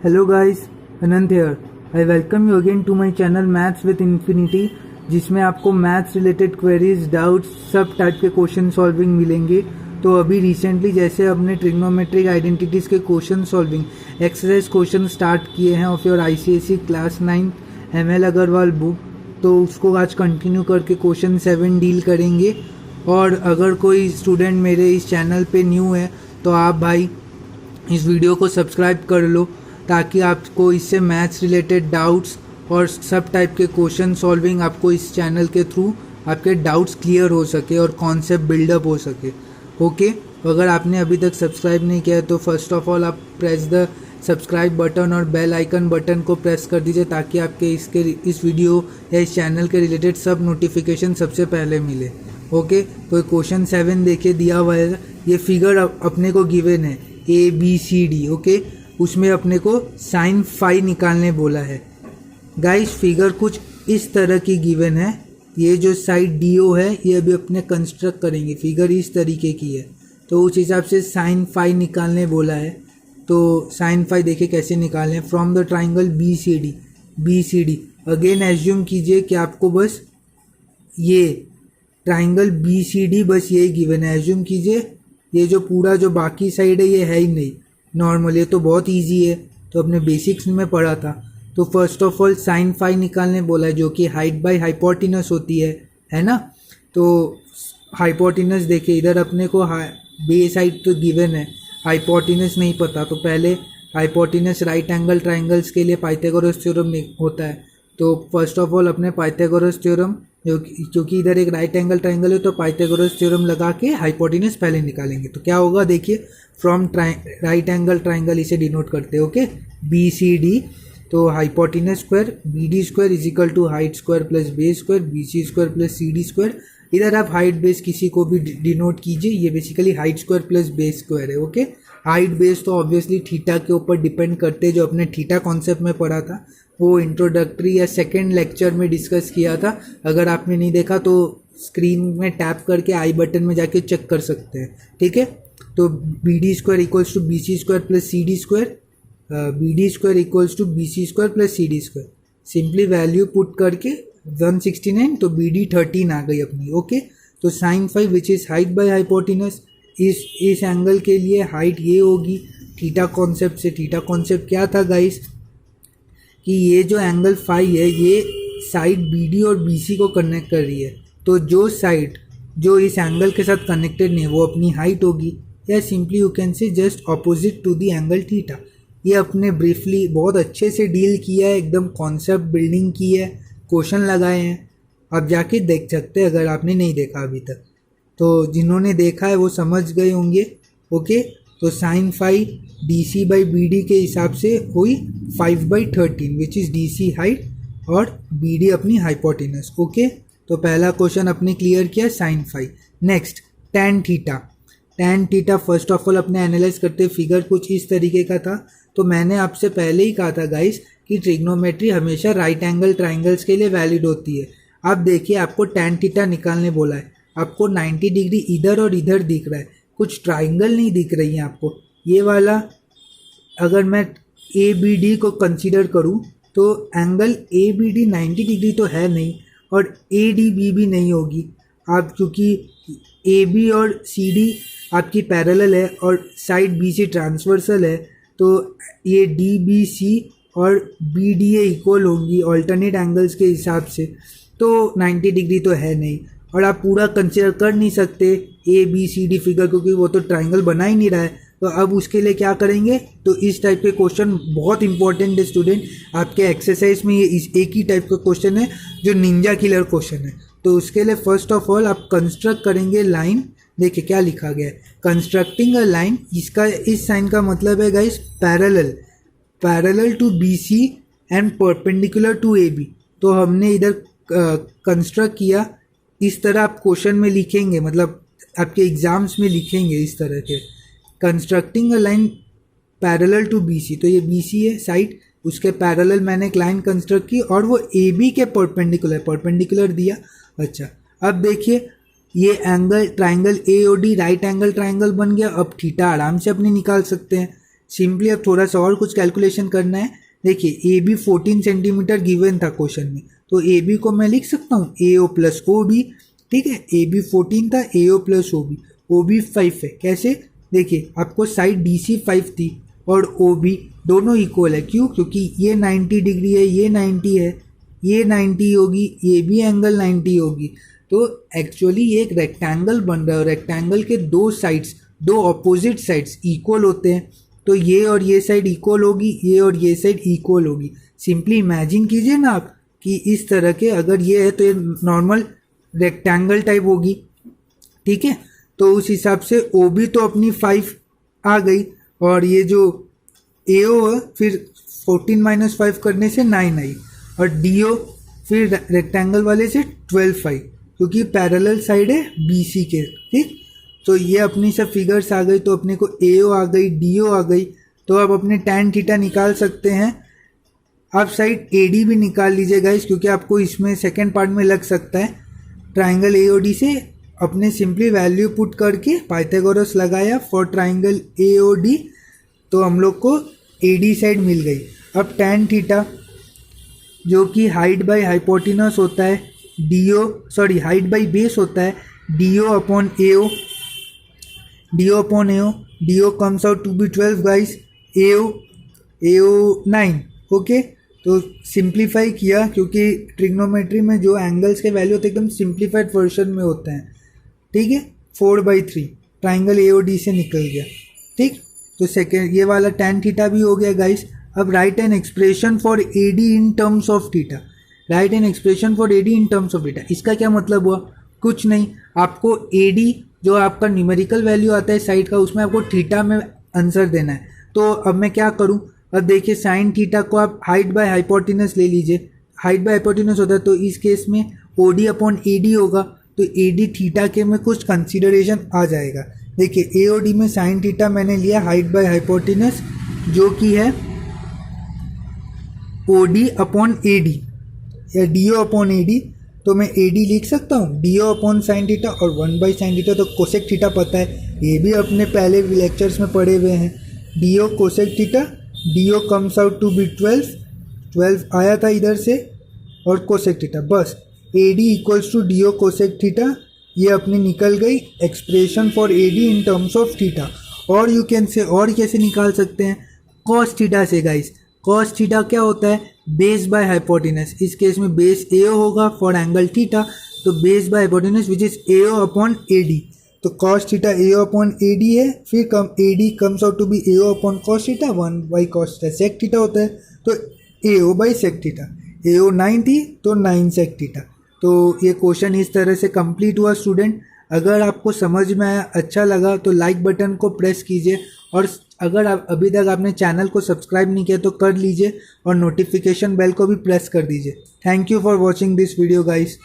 Hello guys, Anant here. I welcome you again to my channel Maths with Infinity, जिसमें आपको maths related queries, doubts, सब type के question solving मिलेंगे। तो अभी रिसेंटली जैसे हमने ट्रिग्नोमेट्रिक आइडेंटिटीज़ के question solving exercise question start किए हैं of your ICSE class 9 ML Agarwal book, तो उसको आज कंटिन्यू करके क्वेश्चन 7 डील करेंगे। और अगर कोई स्टूडेंट मेरे इस चैनल पे न्यू है तो आप भाई इस वीडियो को सब्सक्राइब कर लो, ताकि आपको इससे मैथ्स रिलेटेड डाउट्स और सब टाइप के क्वेश्चन सॉल्विंग आपको इस चैनल के थ्रू आपके डाउट्स क्लियर हो सके और कॉन्सेप्ट बिल्डअप हो सके। ओके, अगर आपने अभी तक सब्सक्राइब नहीं किया है तो फर्स्ट ऑफ ऑल आप प्रेस द सब्सक्राइब बटन और बेल आइकन बटन को प्रेस कर दीजिए, ताकि आपके इस वीडियो या इस चैनल के रिलेटेड सब नोटिफिकेशन सबसे पहले मिले। ओके, तो क्वेश्चन 7 देखिए दिया हुआ है। ये फिगर अपने को गिवन है ABCD। ओके, उसमें अपने को साइन फाई निकालने बोला है। गाइस फिगर कुछ इस तरह की गिवन है। ये जो साइड DO है ये अभी अपने कंस्ट्रक्ट करेंगे। फिगर इस तरीके की है, तो उस हिसाब से साइन फाई निकालने बोला है। तो साइन फाई देखिए कैसे निकालें। From the triangle BCD again assume कीजिए कि आपको बस ये ट्राइंगल BCD बस ये गिवन है। एज्यूम कीजिए ये जो पूरा जो बाकी साइड है ये है ही नहीं नॉर्मल। ये तो बहुत इजी है, तो अपने बेसिक्स में पढ़ा था। तो first of all sine phi निकालने बोला है, जो कि हाइट बाय हाइपोटेनस होती है ना। तो हाइपोटेनस देखिए इधर अपने को बेस हाइट तो गिवन है, हाइपोटेनस नहीं पता। तो पहले हाइपोटेनस राइट एंगल ट्राइंगल्स के लिए पाइथागोरस थ्योरम होता है। तो फर्स्ट ऑफ ऑल अपने पाइथागोरस थ्योरम, क्योंकि इधर एक राइट एंगल ट्राइंगल है तो पाइथागोरस थ्योरम लगा के हाइपोटेनस पहले निकालेंगे। तो क्या होगा देखिए, फ्रॉम राइट एंगल ट्राइंगल इसे डिनोट करते हैं। ओके, BCD, तो hypotenuse square BD square is equal to height square plus base square BC square plus CD square. इधर आप हाइट बेस किसी को भी डिनोट कीजिए, ये basically height square plus base square है। ओके, हाइट बेस तो ऑब्वियसली थीटा के ऊपर डिपेंड करते हैं, जो अपने थीटा कॉन्सेप्ट में पढ़ा था, वो इंट्रोडक्टरी या सेकेंड लेक्चर में डिस्कस किया था। अगर आपने नहीं देखा तो स्क्रीन में टैप करके आई बटन में जाके चेक कर सकते हैं। ठीक है, तो BD square equals to BC square plus CD square, BD square equals to BC square plus CD square. Simply value put करके 169, तो BD 13 आ गई अपनी। ओके, तो sine phi which is height by hypotenuse, इस एंगल के लिए height ये होगी थीटा कॉन्सेप्ट से। थीटा कॉन्सेप्ट क्या था गाइस, कि ये जो एंगल फाई है ये साइड BD और BC को कनेक्ट कर रही है। तो जो साइड जो इस एंगल के साथ कनेक्टेड नहीं वो अपनी हाइट होगी, या simply you can say just opposite to the angle theta. ये अपने ब्रीफली बहुत अच्छे से डील किया है, एकदम कॉन्सेप्ट बिल्डिंग की है, क्वेश्चन लगाए हैं। आप जाके देख सकते हैं अगर आपने नहीं देखा अभी तक। तो जिन्होंने देखा है वो समझ गए होंगे। ओके, तो sine phi DC by BD के हिसाब से हुई 5/13 विच इज़ DC हाइट और BD अपनी हाइपोटेनस। ओके, तो पहला क्वेश्चन अपने क्लियर किया sine phi. Next tan theta first of all अपने एनालाइज करते। फिगर कुछ इस तरीके का था। तो मैंने आपसे पहले ही कहा था गाइस कि ट्रिग्नोमेट्री हमेशा राइट एंगल ट्राइंगल्स के लिए वैलिड होती है। अब देखिए आपको टैन थीटा निकालने बोला है। आपको 90 डिग्री इधर और इधर दिख रहा है, कुछ ट्राइंगल नहीं दिख रही है आपको। ये वाला अगर मैं ABD को कंसीडर करूं तो एंगल ABD 90 डिग्री तो है नहीं, और ADB भी नहीं होगी। आप क्योंकि AB और CD आपकी पैरेलल है और साइड BC ट्रांसवर्सल है, तो ये DBC और BDA इक्वल होंगी ऑल्टरनेट एंगल्स के हिसाब से। तो 90 डिग्री तो है नहीं, और आप पूरा कंसीडर कर नहीं सकते ABCD फिगर, क्योंकि वो तो ट्राइंगल बना ही नहीं रहा है। तो अब उसके लिए क्या करेंगे, तो इस टाइप के क्वेश्चन बहुत इंपॉर्टेंट है स्टूडेंट। आपके एक्सरसाइज में ये एक ही टाइप का क्वेश्चन है जो निंजा किलर क्वेश्चन है। तो उसके लिए फर्स्ट ऑफ ऑल आप कंस्ट्रक्ट करेंगे लाइन। देखिए क्या लिखा गया है, कंस्ट्रक्टिंग अ लाइन। इसका इस साइन का मतलब है guys parallel to BC and perpendicular to AB। तो हमने इधर कंस्ट्रक्ट किया, इस तरह आप क्वेश्चन में लिखेंगे, मतलब आपके एग्जाम्स में लिखेंगे इस तरह के, constructing a line parallel to BC। तो ये BC है साइड, उसके पैरेलल मैंने एक लाइन कंस्ट्रक्ट की और वो AB के परपेंडिकुलर दिया। अच्छा, अब देखिए ये angle triangle AOD right angle triangle बन गया। अब थीटा आराम से अपने निकाल सकते हैं। सिंपली अब थोड़ा सा और कुछ कैलकुलेशन करना है। देखिए ए बी 14 सेंटीमीटर गिवन था क्वेश्चन में, तो ए बी को मैं लिख सकता हूँ ए ओ प्लस ओ बी। ठीक है, ए बी 14 था, ए ओ प्लस ओ बी 5 है। कैसे? देखिए आपको साइड डी सी 5 थी और ओ बी दोनों इक्वल है। क्यों? क्योंकि ये 90 डिग्री है, ये 90 है, ये 90 होगी, ये भी एंगल 90 होगी। तो एक्चुअली ये एक रेक्टेंगल बन रहा है और रेक्टेंगल के दो साइड्स, दो अपोजिट साइड्स इक्वल होते हैं। तो ये और ये साइड इक्वल होगी, ये और ये साइड इक्वल होगी। सिंपली इमेजिन कीजिए ना आप कि इस तरह के अगर ये है तो ये नॉर्मल रेक्टेंगल टाइप होगी। ठीक है, तो उस हिसाब से ओ बी तो अपनी 5 आ गई और ये जो ए ओ है फिर 14 माइनस 5 करने से 9 आई और डी ओ फिर रेक्टेंगल वाले से 12 आई क्योंकि पैरेलल साइड है बी सी के। ठीक, तो ये अपनी सब फिगर्स आ गई, तो अपने को ए ओ आ गई, डी ओ आ गई। तो अब अपने tan थीटा निकाल सकते हैं। आप साइड ए डी भी निकाल लीजिए गाइस, क्योंकि आपको इसमें सेकेंड पार्ट में लग सकता है। ट्राइंगल ए ओ डी से अपने सिंपली वैल्यू पुट करके पाइथागोरस लगाया for triangle A O D, तो हम लोग को ए डी साइड मिल गई। अब tan थीटा जो कि हाइट बाय हाइपोटेनस होता है, हाइट बाय बेस होता है, D O upon A O, D O comes out to be 12 guys, A O 9। Okay, तो सिंप्लीफाई किया क्योंकि ट्रिग्नोमेट्री में जो एंगल्स के वैल्यू होते हैं एकदम सिंप्लीफाइड वर्जन में होते हैं। ठीक है, 4/3 ट्राइंगल ए ओ डी से निकल गया। ठीक, तो सेकेंड ये वाला tan थीटा भी हो गया गाइस। अब right an expression for A D in terms of theta. Right an expression for A D in terms of theta, इसका क्या मतलब हुआ? कुछ नहीं, आपको ए डी जो आपका न्यूमेरिकल वैल्यू आता है साइड का, उसमें आपको थीटा में आंसर देना है। तो अब मैं क्या करूं? अब देखिए साइन थीटा को आप हाइट बाय हाइपोटेनस ले लीजिए। हाइट बाय हाइपोटेनस होता है तो इस केस में O D upon A D होगा, तो ए डी थीटा के में कुछ कंसिडरेशन आ जाएगा। देखिए ए ओ डी में साइन थीटा मैंने लिया हाइट बाय हाइपोटेनस जो कि है O D upon A D या D O upon A D. तो मैं ए डी लिख सकता हूँ D O upon sine theta और 1/sin थीटा। तो कोसेक थीटा पता है, ये भी अपने पहले लेक्चर्स में पढ़े हुए हैं। D O cosec theta, D O comes out to be 12 आया था इधर से, और कोसेक थीटा, बस A D equals to D O cosec theta. ये अपनी निकल गई expression for A D in terms of theta. और यू कैन से, और कैसे निकाल सकते हैं? कॉस थीटा से गाइस। कॉस थीटा क्या होता है? Base by hypotenuse. इस केस में बेस ए ओ होगा फॉर एंगल थीटा, तो base by hypotenuse which is A O upon A D. तो cos theta A O upon A D है, फिर A D comes out to be A O upon cos theta, 1/cos theta. Sec theta होता है तो ए O by sec theta. A O 9 थी तो 9 sec theta. तो ये क्वेश्चन इस तरह से कंप्लीट हुआ स्टूडेंट। अगर आपको समझ में आया, अच्छा लगा तो लाइक बटन को प्रेस कीजिए, और अगर आप अभी तक आपने चैनल को सब्सक्राइब नहीं किया तो कर लीजिए और नोटिफिकेशन बेल को भी प्रेस कर दीजिए। Thank you for watching this video guys.